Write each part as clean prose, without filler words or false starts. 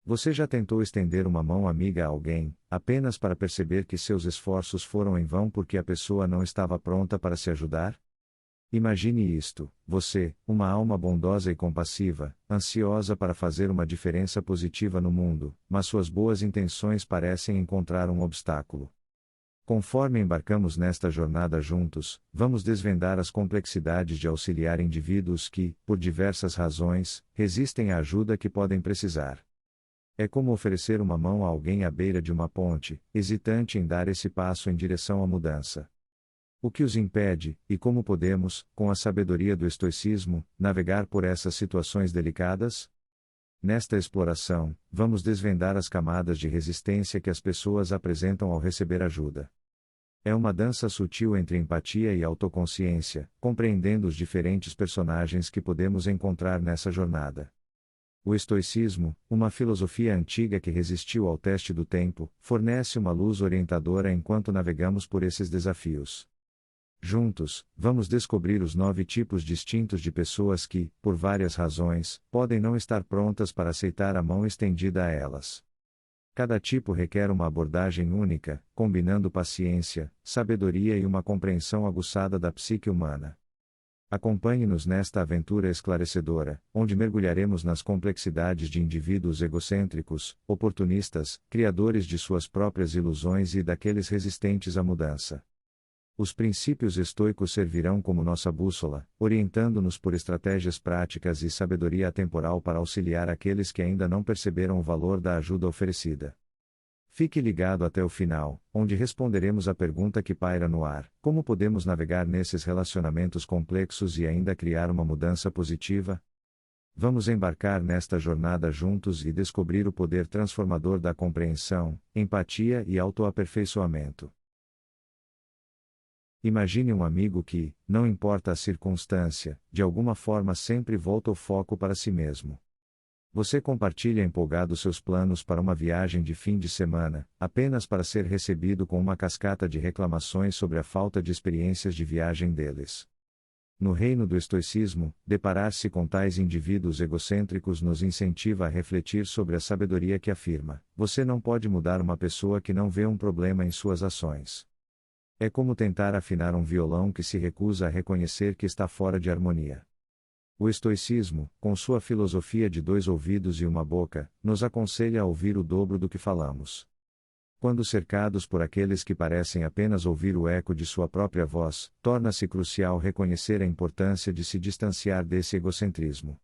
Você já tentou estender uma mão amiga a alguém, apenas para perceber que seus esforços foram em vão porque a pessoa não estava pronta para se ajudar? Imagine isto: você, uma alma bondosa e compassiva, ansiosa para fazer uma diferença positiva no mundo, mas suas boas intenções parecem encontrar um obstáculo. Conforme embarcamos nesta jornada juntos, vamos desvendar as complexidades de auxiliar indivíduos que, por diversas razões, resistem à ajuda que podem precisar. É como oferecer uma mão a alguém à beira de uma ponte, hesitante em dar esse passo em direção à mudança. O que os impede, e como podemos, com a sabedoria do estoicismo, navegar por essas situações delicadas? Nesta exploração, vamos desvendar as camadas de resistência que as pessoas apresentam ao receber ajuda. É uma dança sutil entre empatia e autoconsciência, compreendendo os diferentes personagens que podemos encontrar nessa jornada. O estoicismo, uma filosofia antiga que resistiu ao teste do tempo, fornece uma luz orientadora enquanto navegamos por esses desafios. Juntos, vamos descobrir os 9 tipos distintos de pessoas que, por várias razões, podem não estar prontas para aceitar a mão estendida a elas. Cada tipo requer uma abordagem única, combinando paciência, sabedoria e uma compreensão aguçada da psique humana. Acompanhe-nos nesta aventura esclarecedora, onde mergulharemos nas complexidades de indivíduos egocêntricos, oportunistas, criadores de suas próprias ilusões e daqueles resistentes à mudança. Os princípios estoicos servirão como nossa bússola, orientando-nos por estratégias práticas e sabedoria atemporal para auxiliar aqueles que ainda não perceberam o valor da ajuda oferecida. Fique ligado até o final, onde responderemos a pergunta que paira no ar: como podemos navegar nesses relacionamentos complexos e ainda criar uma mudança positiva? Vamos embarcar nesta jornada juntos e descobrir o poder transformador da compreensão, empatia e autoaperfeiçoamento. Imagine um amigo que, não importa a circunstância, de alguma forma sempre volta o foco para si mesmo. Você compartilha empolgado seus planos para uma viagem de fim de semana, apenas para ser recebido com uma cascata de reclamações sobre a falta de experiências de viagem deles. No reino do estoicismo, deparar-se com tais indivíduos egocêntricos nos incentiva a refletir sobre a sabedoria que afirma: você não pode mudar uma pessoa que não vê um problema em suas ações. É como tentar afinar um violão que se recusa a reconhecer que está fora de harmonia. O estoicismo, com sua filosofia de 2 ouvidos e uma boca, nos aconselha a ouvir o dobro do que falamos. Quando cercados por aqueles que parecem apenas ouvir o eco de sua própria voz, torna-se crucial reconhecer a importância de se distanciar desse egocentrismo.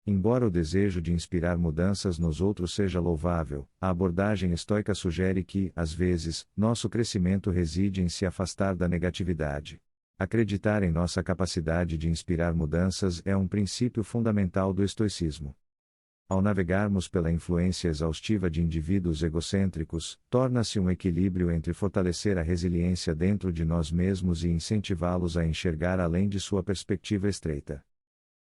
Embora o desejo de inspirar mudanças nos outros seja louvável, a abordagem estoica sugere que, às vezes, nosso crescimento reside em se afastar da negatividade. Acreditar em nossa capacidade de inspirar mudanças é um princípio fundamental do estoicismo. Ao navegarmos pela influência exaustiva de indivíduos egocêntricos, torna-se um equilíbrio entre fortalecer a resiliência dentro de nós mesmos e incentivá-los a enxergar além de sua perspectiva estreita.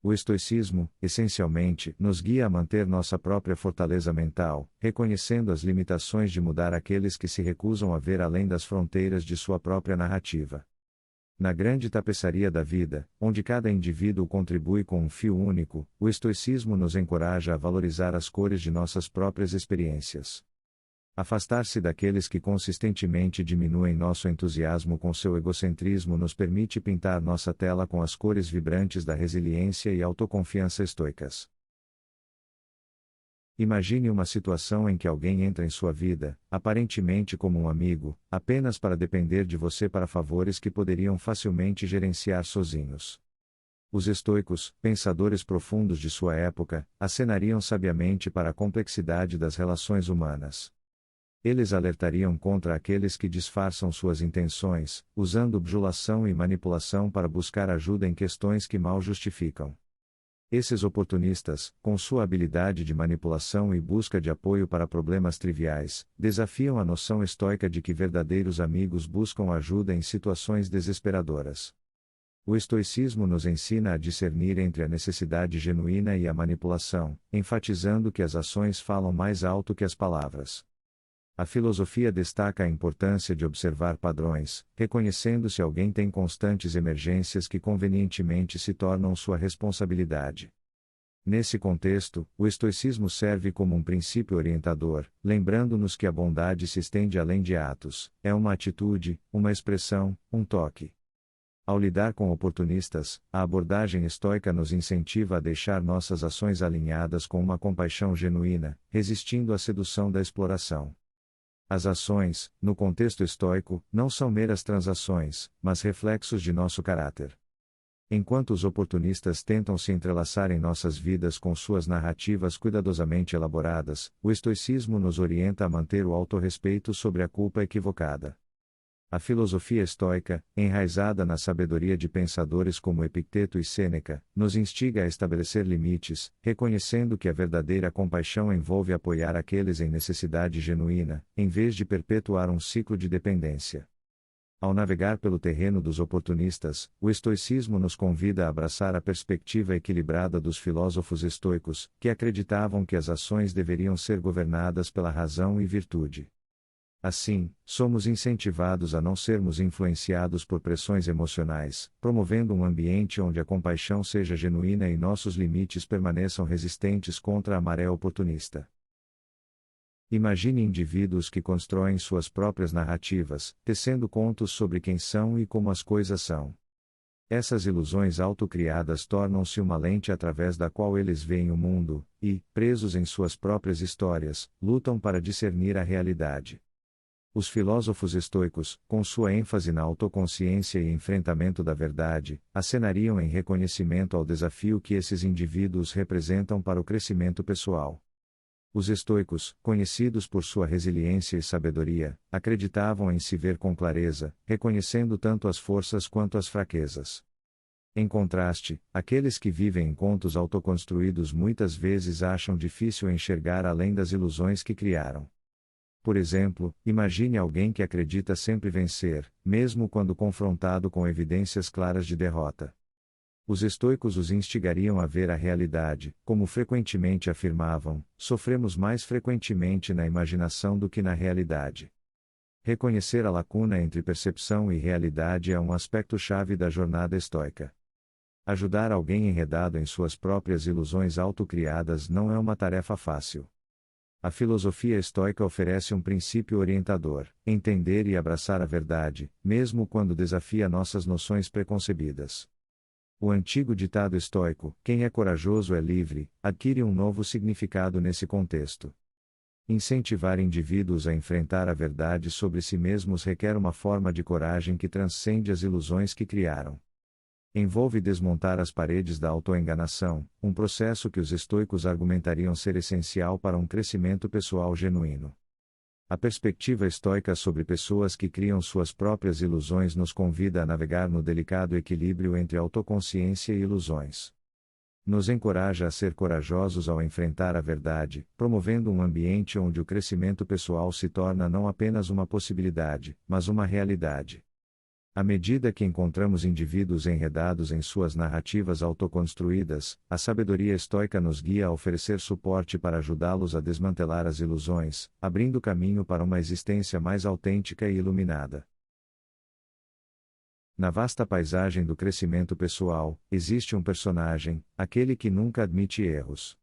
O estoicismo, essencialmente, nos guia a manter nossa própria fortaleza mental, reconhecendo as limitações de mudar aqueles que se recusam a ver além das fronteiras de sua própria narrativa. Na grande tapeçaria da vida, onde cada indivíduo contribui com um fio único, o estoicismo nos encoraja a valorizar as cores de nossas próprias experiências. Afastar-se daqueles que consistentemente diminuem nosso entusiasmo com seu egocentrismo nos permite pintar nossa tela com as cores vibrantes da resiliência e autoconfiança estoicas. Imagine uma situação em que alguém entra em sua vida, aparentemente como um amigo, apenas para depender de você para favores que poderiam facilmente gerenciar sozinhos. Os estoicos, pensadores profundos de sua época, acenariam sabiamente para a complexidade das relações humanas. Eles alertariam contra aqueles que disfarçam suas intenções, usando bajulação e manipulação para buscar ajuda em questões que mal justificam. Esses oportunistas, com sua habilidade de manipulação e busca de apoio para problemas triviais, desafiam a noção estoica de que verdadeiros amigos buscam ajuda em situações desesperadoras. O estoicismo nos ensina a discernir entre a necessidade genuína e a manipulação, enfatizando que as ações falam mais alto que as palavras. A filosofia destaca a importância de observar padrões, reconhecendo se alguém tem constantes emergências que convenientemente se tornam sua responsabilidade. Nesse contexto, o estoicismo serve como um princípio orientador, lembrando-nos que a bondade se estende além de atos, é uma atitude, uma expressão, um toque. Ao lidar com oportunistas, a abordagem estoica nos incentiva a deixar nossas ações alinhadas com uma compaixão genuína, resistindo à sedução da exploração. As ações, no contexto estoico, não são meras transações, mas reflexos de nosso caráter. Enquanto os oportunistas tentam se entrelaçar em nossas vidas com suas narrativas cuidadosamente elaboradas, o estoicismo nos orienta a manter o autorrespeito sobre a culpa equivocada. A filosofia estoica, enraizada na sabedoria de pensadores como Epicteto e Sêneca, nos instiga a estabelecer limites, reconhecendo que a verdadeira compaixão envolve apoiar aqueles em necessidade genuína, em vez de perpetuar um ciclo de dependência. Ao navegar pelo terreno dos oportunistas, o estoicismo nos convida a abraçar a perspectiva equilibrada dos filósofos estoicos, que acreditavam que as ações deveriam ser governadas pela razão e virtude. Assim, somos incentivados a não sermos influenciados por pressões emocionais, promovendo um ambiente onde a compaixão seja genuína e nossos limites permaneçam resistentes contra a maré oportunista. Imagine indivíduos que constroem suas próprias narrativas, tecendo contos sobre quem são e como as coisas são. Essas ilusões autocriadas tornam-se uma lente através da qual eles veem o mundo, e, presos em suas próprias histórias, lutam para discernir a realidade. Os filósofos estoicos, com sua ênfase na autoconsciência e enfrentamento da verdade, acenariam em reconhecimento ao desafio que esses indivíduos representam para o crescimento pessoal. Os estoicos, conhecidos por sua resiliência e sabedoria, acreditavam em se ver com clareza, reconhecendo tanto as forças quanto as fraquezas. Em contraste, aqueles que vivem em contos autoconstruídos muitas vezes acham difícil enxergar além das ilusões que criaram. Por exemplo, imagine alguém que acredita sempre vencer, mesmo quando confrontado com evidências claras de derrota. Os estoicos os instigariam a ver a realidade, como frequentemente afirmavam, sofremos mais frequentemente na imaginação do que na realidade. Reconhecer a lacuna entre percepção e realidade é um aspecto-chave da jornada estoica. Ajudar alguém enredado em suas próprias ilusões autocriadas não é uma tarefa fácil. A filosofia estoica oferece um princípio orientador: entender e abraçar a verdade, mesmo quando desafia nossas noções preconcebidas. O antigo ditado estoico, quem é corajoso é livre, adquire um novo significado nesse contexto. Incentivar indivíduos a enfrentar a verdade sobre si mesmos requer uma forma de coragem que transcende as ilusões que criaram. Envolve desmontar as paredes da autoenganação, um processo que os estoicos argumentariam ser essencial para um crescimento pessoal genuíno. A perspectiva estoica sobre pessoas que criam suas próprias ilusões nos convida a navegar no delicado equilíbrio entre autoconsciência e ilusões. Nos encoraja a ser corajosos ao enfrentar a verdade, promovendo um ambiente onde o crescimento pessoal se torna não apenas uma possibilidade, mas uma realidade. À medida que encontramos indivíduos enredados em suas narrativas autoconstruídas, a sabedoria estoica nos guia a oferecer suporte para ajudá-los a desmantelar as ilusões, abrindo caminho para uma existência mais autêntica e iluminada. Na vasta paisagem do crescimento pessoal, existe um personagem, aquele que nunca admite erros.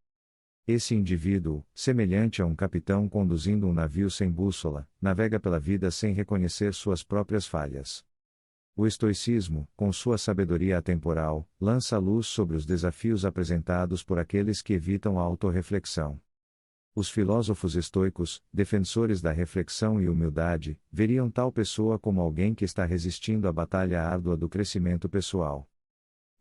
Esse indivíduo, semelhante a um capitão conduzindo um navio sem bússola, navega pela vida sem reconhecer suas próprias falhas. O estoicismo, com sua sabedoria atemporal, lança luz sobre os desafios apresentados por aqueles que evitam a autorreflexão. Os filósofos estoicos, defensores da reflexão e humildade, veriam tal pessoa como alguém que está resistindo à batalha árdua do crescimento pessoal.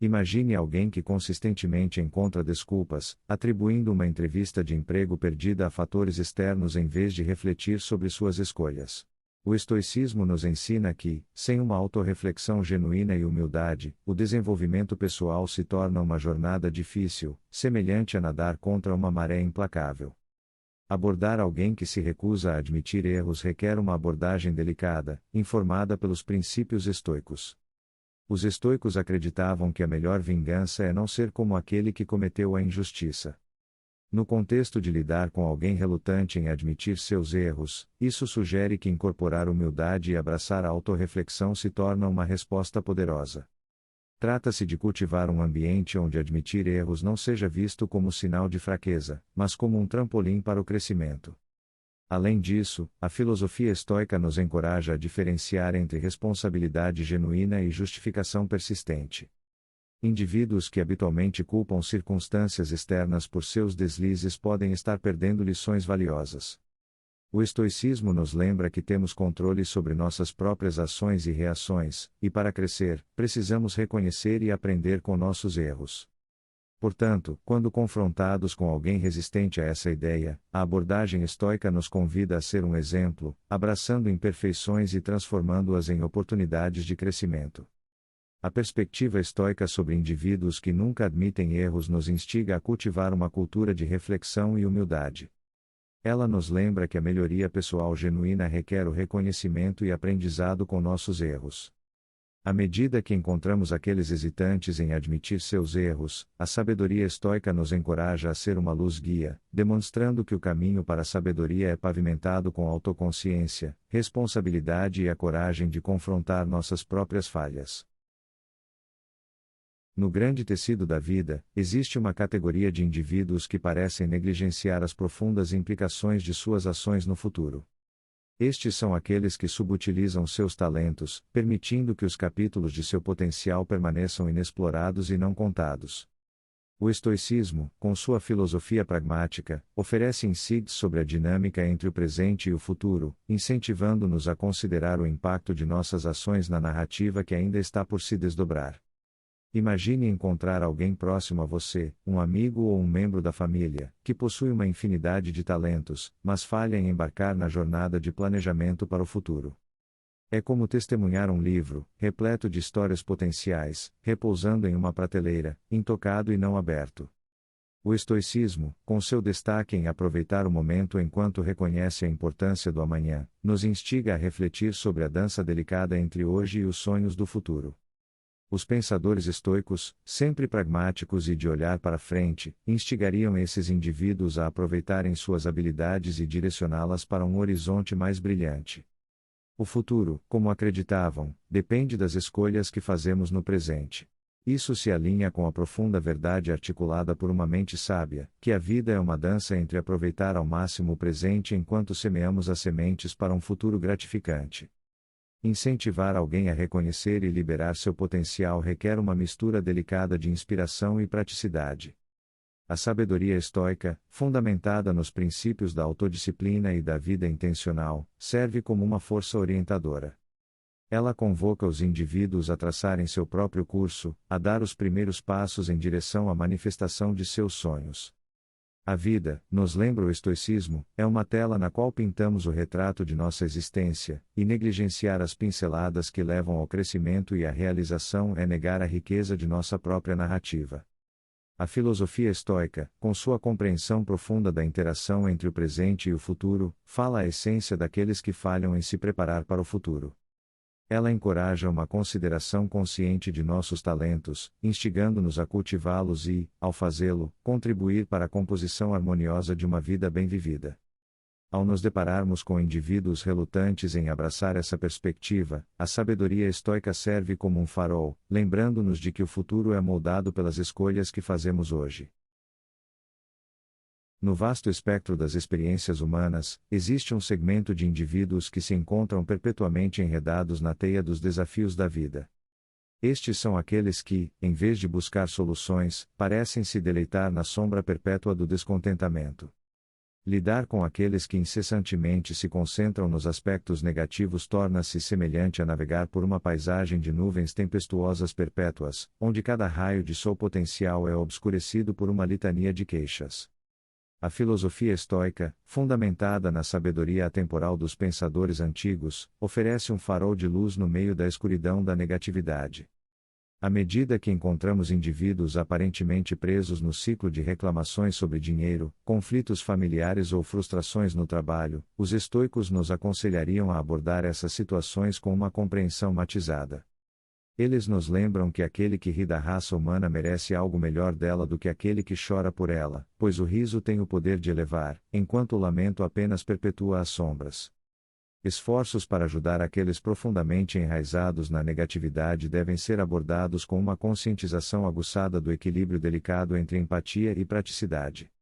Imagine alguém que consistentemente encontra desculpas, atribuindo uma entrevista de emprego perdida a fatores externos em vez de refletir sobre suas escolhas. O estoicismo nos ensina que, sem uma autorreflexão genuína e humildade, o desenvolvimento pessoal se torna uma jornada difícil, semelhante a nadar contra uma maré implacável. Abordar alguém que se recusa a admitir erros requer uma abordagem delicada, informada pelos princípios estoicos. Os estoicos acreditavam que a melhor vingança é não ser como aquele que cometeu a injustiça. No contexto de lidar com alguém relutante em admitir seus erros, isso sugere que incorporar humildade e abraçar a autorreflexão se torna uma resposta poderosa. Trata-se de cultivar um ambiente onde admitir erros não seja visto como sinal de fraqueza, mas como um trampolim para o crescimento. Além disso, a filosofia estoica nos encoraja a diferenciar entre responsabilidade genuína e justificação persistente. Indivíduos que habitualmente culpam circunstâncias externas por seus deslizes podem estar perdendo lições valiosas. O estoicismo nos lembra que temos controle sobre nossas próprias ações e reações, e para crescer, precisamos reconhecer e aprender com nossos erros. Portanto, quando confrontados com alguém resistente a essa ideia, a abordagem estoica nos convida a ser um exemplo, abraçando imperfeições e transformando-as em oportunidades de crescimento. A perspectiva estoica sobre indivíduos que nunca admitem erros nos instiga a cultivar uma cultura de reflexão e humildade. Ela nos lembra que a melhoria pessoal genuína requer o reconhecimento e aprendizado com nossos erros. À medida que encontramos aqueles hesitantes em admitir seus erros, a sabedoria estoica nos encoraja a ser uma luz guia, demonstrando que o caminho para a sabedoria é pavimentado com autoconsciência, responsabilidade e a coragem de confrontar nossas próprias falhas. No grande tecido da vida, existe uma categoria de indivíduos que parecem negligenciar as profundas implicações de suas ações no futuro. Estes são aqueles que subutilizam seus talentos, permitindo que os capítulos de seu potencial permaneçam inexplorados e não contados. O estoicismo, com sua filosofia pragmática, oferece insights sobre a dinâmica entre o presente e o futuro, incentivando-nos a considerar o impacto de nossas ações na narrativa que ainda está por se desdobrar. Imagine encontrar alguém próximo a você, um amigo ou um membro da família, que possui uma infinidade de talentos, mas falha em embarcar na jornada de planejamento para o futuro. É como testemunhar um livro, repleto de histórias potenciais, repousando em uma prateleira, intocado e não aberto. O estoicismo, com seu destaque em aproveitar o momento enquanto reconhece a importância do amanhã, nos instiga a refletir sobre a dança delicada entre hoje e os sonhos do futuro. Os pensadores estoicos, sempre pragmáticos e de olhar para frente, instigariam esses indivíduos a aproveitarem suas habilidades e direcioná-las para um horizonte mais brilhante. O futuro, como acreditavam, depende das escolhas que fazemos no presente. Isso se alinha com a profunda verdade articulada por uma mente sábia, que a vida é uma dança entre aproveitar ao máximo o presente enquanto semeamos as sementes para um futuro gratificante. Incentivar alguém a reconhecer e liberar seu potencial requer uma mistura delicada de inspiração e praticidade. A sabedoria estoica, fundamentada nos princípios da autodisciplina e da vida intencional, serve como uma força orientadora. Ela convoca os indivíduos a traçarem seu próprio curso, a dar os primeiros passos em direção à manifestação de seus sonhos. A vida, nos lembra o estoicismo, é uma tela na qual pintamos o retrato de nossa existência, e negligenciar as pinceladas que levam ao crescimento e à realização é negar a riqueza de nossa própria narrativa. A filosofia estoica, com sua compreensão profunda da interação entre o presente e o futuro, fala a essência daqueles que falham em se preparar para o futuro. Ela encoraja uma consideração consciente de nossos talentos, instigando-nos a cultivá-los e, ao fazê-lo, contribuir para a composição harmoniosa de uma vida bem vivida. Ao nos depararmos com indivíduos relutantes em abraçar essa perspectiva, a sabedoria estoica serve como um farol, lembrando-nos de que o futuro é moldado pelas escolhas que fazemos hoje. No vasto espectro das experiências humanas, existe um segmento de indivíduos que se encontram perpetuamente enredados na teia dos desafios da vida. Estes são aqueles que, em vez de buscar soluções, parecem se deleitar na sombra perpétua do descontentamento. Lidar com aqueles que incessantemente se concentram nos aspectos negativos torna-se semelhante a navegar por uma paisagem de nuvens tempestuosas perpétuas, onde cada raio de sol potencial é obscurecido por uma litania de queixas. A filosofia estoica, fundamentada na sabedoria atemporal dos pensadores antigos, oferece um farol de luz no meio da escuridão da negatividade. À medida que encontramos indivíduos aparentemente presos no ciclo de reclamações sobre dinheiro, conflitos familiares ou frustrações no trabalho, os estoicos nos aconselhariam a abordar essas situações com uma compreensão matizada. Eles nos lembram que aquele que ri da raça humana merece algo melhor dela do que aquele que chora por ela, pois o riso tem o poder de elevar, enquanto o lamento apenas perpetua as sombras. Esforços para ajudar aqueles profundamente enraizados na negatividade devem ser abordados com uma conscientização aguçada do equilíbrio delicado entre empatia e praticidade.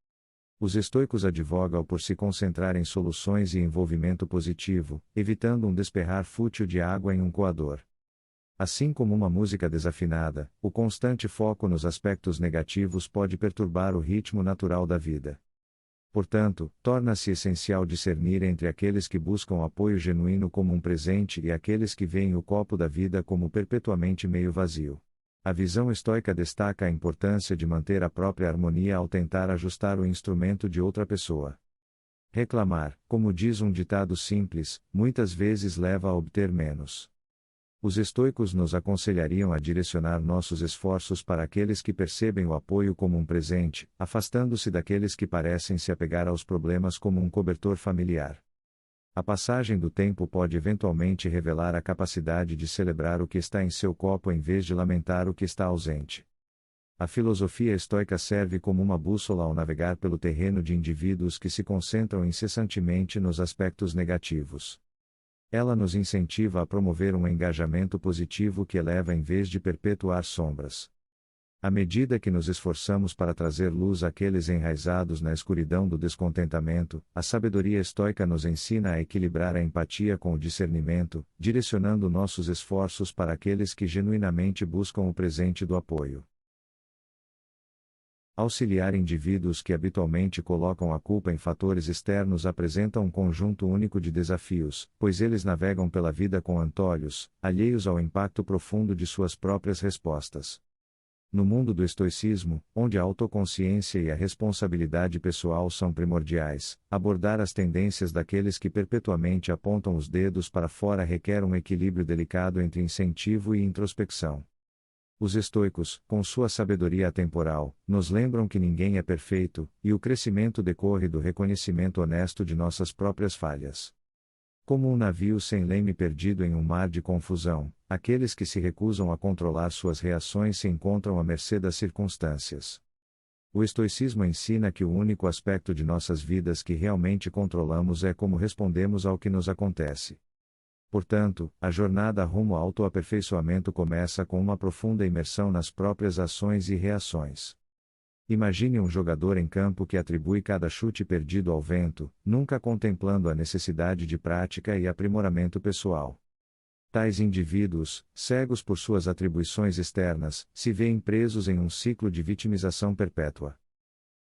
Os estoicos advogam por se concentrar em soluções e envolvimento positivo, evitando um desperrar fútil de água em um coador. Assim como uma música desafinada, o constante foco nos aspectos negativos pode perturbar o ritmo natural da vida. Portanto, torna-se essencial discernir entre aqueles que buscam apoio genuíno como um presente e aqueles que veem o copo da vida como perpetuamente meio vazio. A visão estoica destaca a importância de manter a própria harmonia ao tentar ajustar o instrumento de outra pessoa. Reclamar, como diz um ditado simples, muitas vezes leva a obter menos. Os estoicos nos aconselhariam a direcionar nossos esforços para aqueles que percebem o apoio como um presente, afastando-se daqueles que parecem se apegar aos problemas como um cobertor familiar. A passagem do tempo pode eventualmente revelar a capacidade de celebrar o que está em seu copo em vez de lamentar o que está ausente. A filosofia estoica serve como uma bússola ao navegar pelo terreno de indivíduos que se concentram incessantemente nos aspectos negativos. Ela nos incentiva a promover um engajamento positivo que eleva em vez de perpetuar sombras. À medida que nos esforçamos para trazer luz àqueles enraizados na escuridão do descontentamento, a sabedoria estoica nos ensina a equilibrar a empatia com o discernimento, direcionando nossos esforços para aqueles que genuinamente buscam o presente do apoio. Auxiliar indivíduos que habitualmente colocam a culpa em fatores externos apresenta um conjunto único de desafios, pois eles navegam pela vida com antolhos, alheios ao impacto profundo de suas próprias respostas. No mundo do estoicismo, onde a autoconsciência e a responsabilidade pessoal são primordiais, abordar as tendências daqueles que perpetuamente apontam os dedos para fora requer um equilíbrio delicado entre incentivo e introspecção. Os estoicos, com sua sabedoria atemporal, nos lembram que ninguém é perfeito, e o crescimento decorre do reconhecimento honesto de nossas próprias falhas. Como um navio sem leme perdido em um mar de confusão, aqueles que se recusam a controlar suas reações se encontram à mercê das circunstâncias. O estoicismo ensina que o único aspecto de nossas vidas que realmente controlamos é como respondemos ao que nos acontece. Portanto, a jornada rumo ao autoaperfeiçoamento começa com uma profunda imersão nas próprias ações e reações. Imagine um jogador em campo que atribui cada chute perdido ao vento, nunca contemplando a necessidade de prática e aprimoramento pessoal. Tais indivíduos, cegos por suas atribuições externas, se veem presos em um ciclo de vitimização perpétua.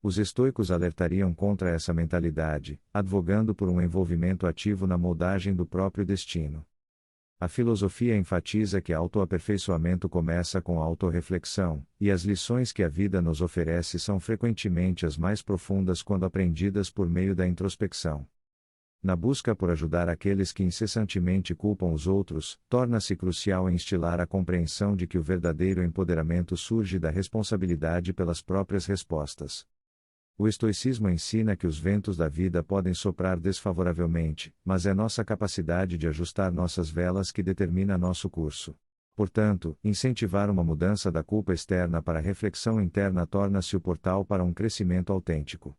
Os estoicos alertariam contra essa mentalidade, advogando por um envolvimento ativo na moldagem do próprio destino. A filosofia enfatiza que autoaperfeiçoamento começa com a autorreflexão, e as lições que a vida nos oferece são frequentemente as mais profundas quando aprendidas por meio da introspecção. Na busca por ajudar aqueles que incessantemente culpam os outros, torna-se crucial instilar a compreensão de que o verdadeiro empoderamento surge da responsabilidade pelas próprias respostas. O estoicismo ensina que os ventos da vida podem soprar desfavoravelmente, mas é nossa capacidade de ajustar nossas velas que determina nosso curso. Portanto, incentivar uma mudança da culpa externa para a reflexão interna torna-se o portal para um crescimento autêntico.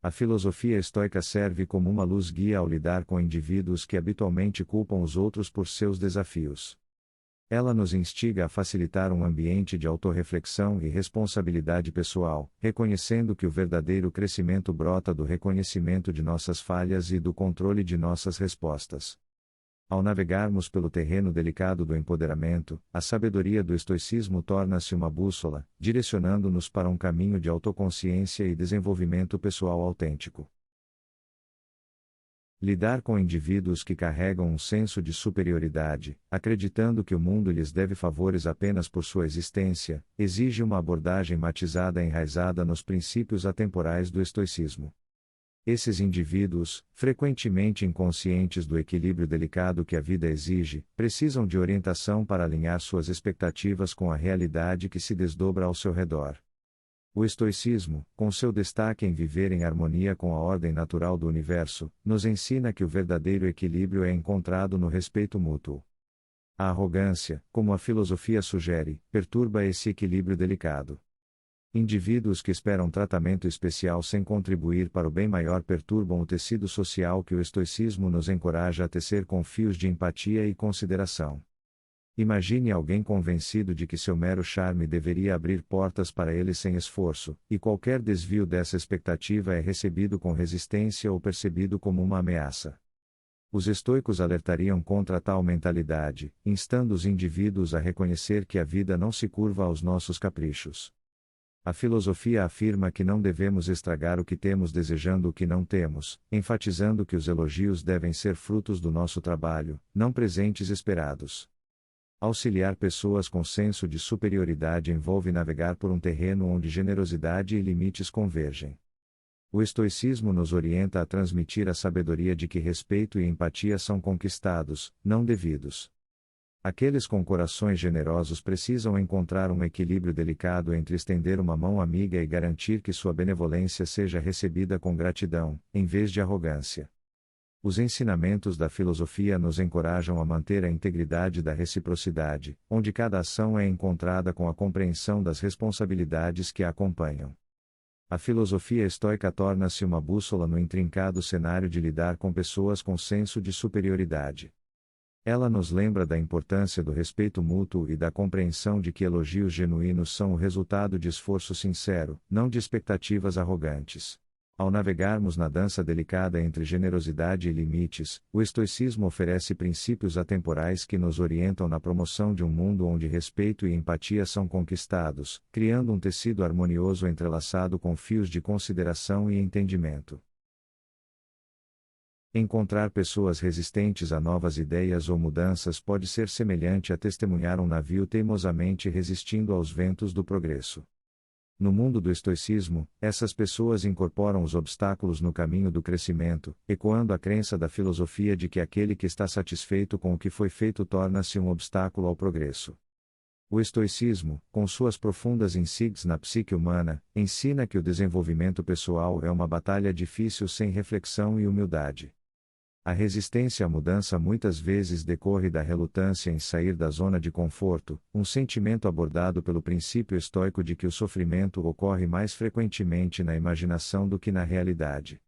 A filosofia estoica serve como uma luz guia ao lidar com indivíduos que habitualmente culpam os outros por seus desafios. Ela nos instiga a facilitar um ambiente de autorreflexão e responsabilidade pessoal, reconhecendo que o verdadeiro crescimento brota do reconhecimento de nossas falhas e do controle de nossas respostas. Ao navegarmos pelo terreno delicado do empoderamento, a sabedoria do estoicismo torna-se uma bússola, direcionando-nos para um caminho de autoconsciência e desenvolvimento pessoal autêntico. Lidar com indivíduos que carregam um senso de superioridade, acreditando que o mundo lhes deve favores apenas por sua existência, exige uma abordagem matizada enraizada nos princípios atemporais do estoicismo. Esses indivíduos, frequentemente inconscientes do equilíbrio delicado que a vida exige, precisam de orientação para alinhar suas expectativas com a realidade que se desdobra ao seu redor. O estoicismo, com seu destaque em viver em harmonia com a ordem natural do universo, nos ensina que o verdadeiro equilíbrio é encontrado no respeito mútuo. A arrogância, como a filosofia sugere, perturba esse equilíbrio delicado. Indivíduos que esperam tratamento especial sem contribuir para o bem maior perturbam o tecido social que o estoicismo nos encoraja a tecer com fios de empatia e consideração. Imagine alguém convencido de que seu mero charme deveria abrir portas para ele sem esforço, e qualquer desvio dessa expectativa é recebido com resistência ou percebido como uma ameaça. Os estoicos alertariam contra tal mentalidade, instando os indivíduos a reconhecer que a vida não se curva aos nossos caprichos. A filosofia afirma que não devemos estragar o que temos desejando o que não temos, enfatizando que os elogios devem ser frutos do nosso trabalho, não presentes esperados. Auxiliar pessoas com senso de superioridade envolve navegar por um terreno onde generosidade e limites convergem. O estoicismo nos orienta a transmitir a sabedoria de que respeito e empatia são conquistados, não devidos. Aqueles com corações generosos precisam encontrar um equilíbrio delicado entre estender uma mão amiga e garantir que sua benevolência seja recebida com gratidão, em vez de arrogância. Os ensinamentos da filosofia nos encorajam a manter a integridade da reciprocidade, onde cada ação é encontrada com a compreensão das responsabilidades que a acompanham. A filosofia estoica torna-se uma bússola no intrincado cenário de lidar com pessoas com senso de superioridade. Ela nos lembra da importância do respeito mútuo e da compreensão de que elogios genuínos são o resultado de esforço sincero, não de expectativas arrogantes. Ao navegarmos na dança delicada entre generosidade e limites, o estoicismo oferece princípios atemporais que nos orientam na promoção de um mundo onde respeito e empatia são conquistados, criando um tecido harmonioso entrelaçado com fios de consideração e entendimento. Encontrar pessoas resistentes a novas ideias ou mudanças pode ser semelhante a testemunhar um navio teimosamente resistindo aos ventos do progresso. No mundo do estoicismo, essas pessoas incorporam os obstáculos no caminho do crescimento, ecoando a crença da filosofia de que aquele que está satisfeito com o que foi feito torna-se um obstáculo ao progresso. O estoicismo, com suas profundas insígnias na psique humana, ensina que o desenvolvimento pessoal é uma batalha difícil sem reflexão e humildade. A resistência à mudança muitas vezes decorre da relutância em sair da zona de conforto, um sentimento abordado pelo princípio estoico de que o sofrimento ocorre mais frequentemente na imaginação do que na realidade.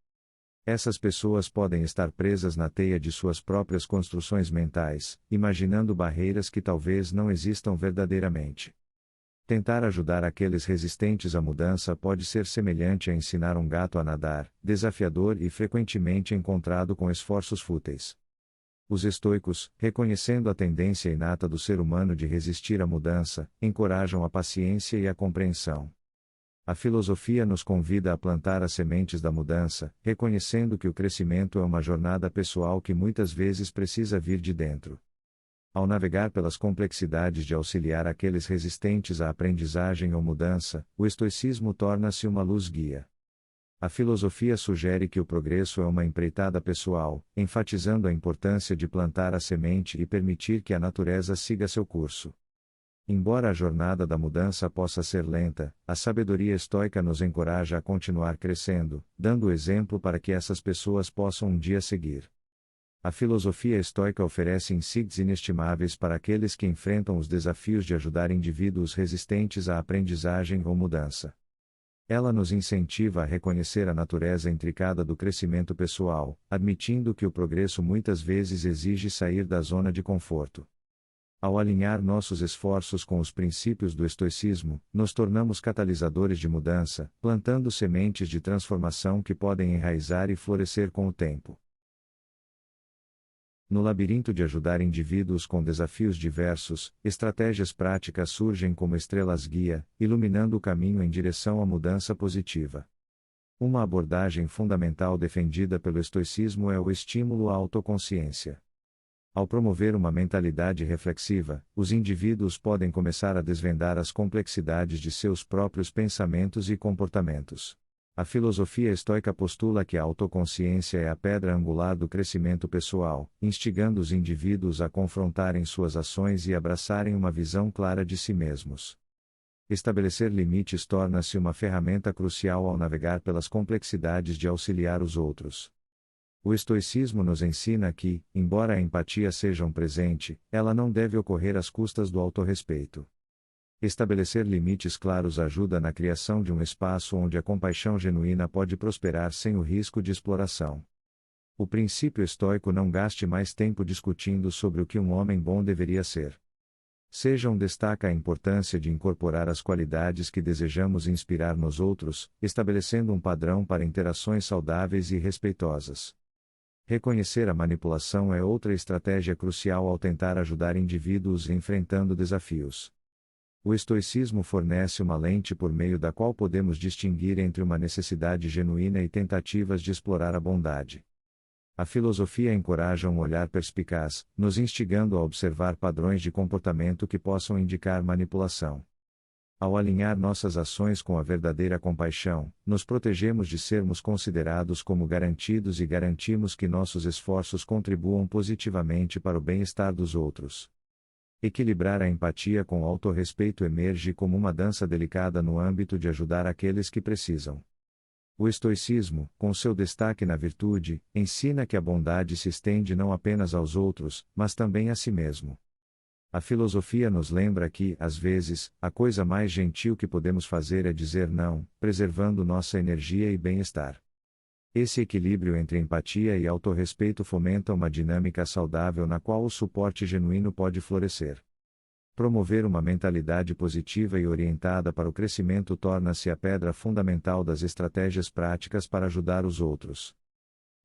Essas pessoas podem estar presas na teia de suas próprias construções mentais, imaginando barreiras que talvez não existam verdadeiramente. Tentar ajudar aqueles resistentes à mudança pode ser semelhante a ensinar um gato a nadar, desafiador e frequentemente encontrado com esforços fúteis. Os estoicos, reconhecendo a tendência inata do ser humano de resistir à mudança, encorajam a paciência e a compreensão. A filosofia nos convida a plantar as sementes da mudança, reconhecendo que o crescimento é uma jornada pessoal que muitas vezes precisa vir de dentro. Ao navegar pelas complexidades de auxiliar aqueles resistentes à aprendizagem ou mudança, o estoicismo torna-se uma luz-guia. A filosofia sugere que o progresso é uma empreitada pessoal, enfatizando a importância de plantar a semente e permitir que a natureza siga seu curso. Embora a jornada da mudança possa ser lenta, a sabedoria estoica nos encoraja a continuar crescendo, dando exemplo para que essas pessoas possam um dia seguir. A filosofia estoica oferece insígnias inestimáveis para aqueles que enfrentam os desafios de ajudar indivíduos resistentes à aprendizagem ou mudança. Ela nos incentiva a reconhecer a natureza intricada do crescimento pessoal, admitindo que o progresso muitas vezes exige sair da zona de conforto. Ao alinhar nossos esforços com os princípios do estoicismo, nos tornamos catalisadores de mudança, plantando sementes de transformação que podem enraizar e florescer com o tempo. No labirinto de ajudar indivíduos com desafios diversos, estratégias práticas surgem como estrelas-guia, iluminando o caminho em direção à mudança positiva. Uma abordagem fundamental defendida pelo estoicismo é o estímulo à autoconsciência. Ao promover uma mentalidade reflexiva, os indivíduos podem começar a desvendar as complexidades de seus próprios pensamentos e comportamentos. A filosofia estoica postula que a autoconsciência é a pedra angular do crescimento pessoal, instigando os indivíduos a confrontarem suas ações e abraçarem uma visão clara de si mesmos. Estabelecer limites torna-se uma ferramenta crucial ao navegar pelas complexidades de auxiliar os outros. O estoicismo nos ensina que, embora a empatia seja um presente, ela não deve ocorrer às custas do autorrespeito. Estabelecer limites claros ajuda na criação de um espaço onde a compaixão genuína pode prosperar sem o risco de exploração. O princípio estoico: não gaste mais tempo discutindo sobre o que um homem bom deveria ser. Destaca a importância de incorporar as qualidades que desejamos inspirar nos outros, estabelecendo um padrão para interações saudáveis e respeitosas. Reconhecer a manipulação é outra estratégia crucial ao tentar ajudar indivíduos enfrentando desafios. O estoicismo fornece uma lente por meio da qual podemos distinguir entre uma necessidade genuína e tentativas de explorar a bondade. A filosofia encoraja um olhar perspicaz, nos instigando a observar padrões de comportamento que possam indicar manipulação. Ao alinhar nossas ações com a verdadeira compaixão, nos protegemos de sermos considerados como garantidos e garantimos que nossos esforços contribuam positivamente para o bem-estar dos outros. Equilibrar a empatia com o autorrespeito emerge como uma dança delicada no âmbito de ajudar aqueles que precisam. O estoicismo, com seu destaque na virtude, ensina que a bondade se estende não apenas aos outros, mas também a si mesmo. A filosofia nos lembra que, às vezes, a coisa mais gentil que podemos fazer é dizer não, preservando nossa energia e bem-estar. Esse equilíbrio entre empatia e autorrespeito fomenta uma dinâmica saudável na qual o suporte genuíno pode florescer. Promover uma mentalidade positiva e orientada para o crescimento torna-se a pedra fundamental das estratégias práticas para ajudar os outros.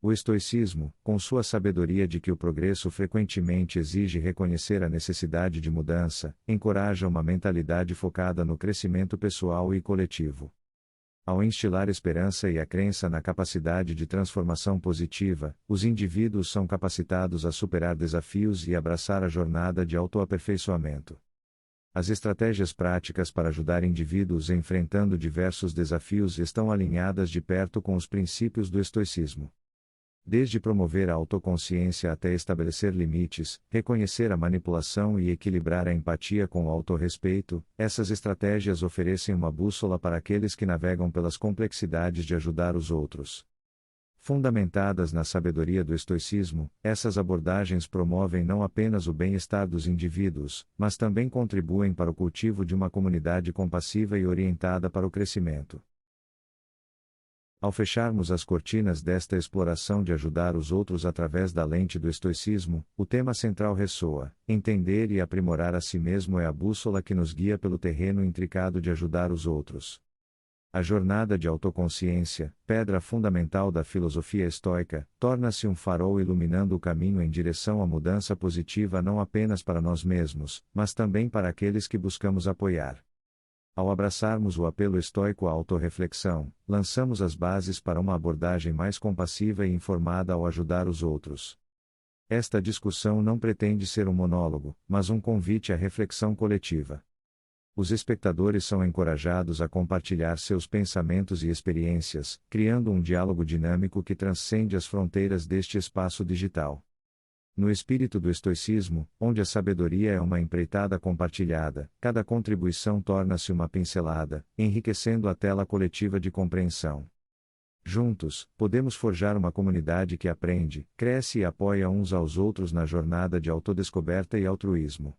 O estoicismo, com sua sabedoria de que o progresso frequentemente exige reconhecer a necessidade de mudança, encoraja uma mentalidade focada no crescimento pessoal e coletivo. Ao instilar esperança e a crença na capacidade de transformação positiva, os indivíduos são capacitados a superar desafios e abraçar a jornada de autoaperfeiçoamento. As estratégias práticas para ajudar indivíduos enfrentando diversos desafios estão alinhadas de perto com os princípios do estoicismo. Desde promover a autoconsciência até estabelecer limites, reconhecer a manipulação e equilibrar a empatia com o autorrespeito, essas estratégias oferecem uma bússola para aqueles que navegam pelas complexidades de ajudar os outros. Fundamentadas na sabedoria do estoicismo, essas abordagens promovem não apenas o bem-estar dos indivíduos, mas também contribuem para o cultivo de uma comunidade compassiva e orientada para o crescimento. Ao fecharmos as cortinas desta exploração de ajudar os outros através da lente do estoicismo, o tema central ressoa: entender e aprimorar a si mesmo é a bússola que nos guia pelo terreno intricado de ajudar os outros. A jornada de autoconsciência, pedra fundamental da filosofia estoica, torna-se um farol iluminando o caminho em direção à mudança positiva não apenas para nós mesmos, mas também para aqueles que buscamos apoiar. Ao abraçarmos o apelo estoico à autorreflexão, lançamos as bases para uma abordagem mais compassiva e informada ao ajudar os outros. Esta discussão não pretende ser um monólogo, mas um convite à reflexão coletiva. Os espectadores são encorajados a compartilhar seus pensamentos e experiências, criando um diálogo dinâmico que transcende as fronteiras deste espaço digital. No espírito do estoicismo, onde a sabedoria é uma empreitada compartilhada, cada contribuição torna-se uma pincelada, enriquecendo a tela coletiva de compreensão. Juntos, podemos forjar uma comunidade que aprende, cresce e apoia uns aos outros na jornada de autodescoberta e altruísmo.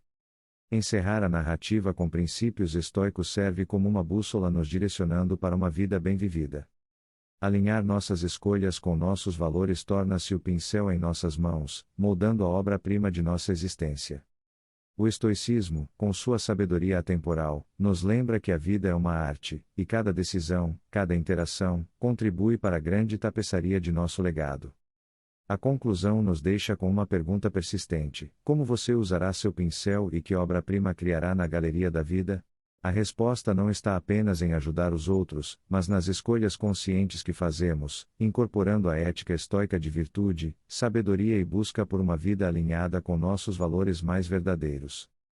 Encerrar a narrativa com princípios estoicos serve como uma bússola nos direcionando para uma vida bem vivida. Alinhar nossas escolhas com nossos valores torna-se o pincel em nossas mãos, moldando a obra-prima de nossa existência. O estoicismo, com sua sabedoria atemporal, nos lembra que a vida é uma arte, e cada decisão, cada interação, contribui para a grande tapeçaria de nosso legado. A conclusão nos deixa com uma pergunta persistente: como você usará seu pincel e que obra-prima criará na galeria da vida? A resposta não está apenas em ajudar os outros, mas nas escolhas conscientes que fazemos, incorporando a ética estoica de virtude, sabedoria e busca por uma vida alinhada com nossos valores mais verdadeiros.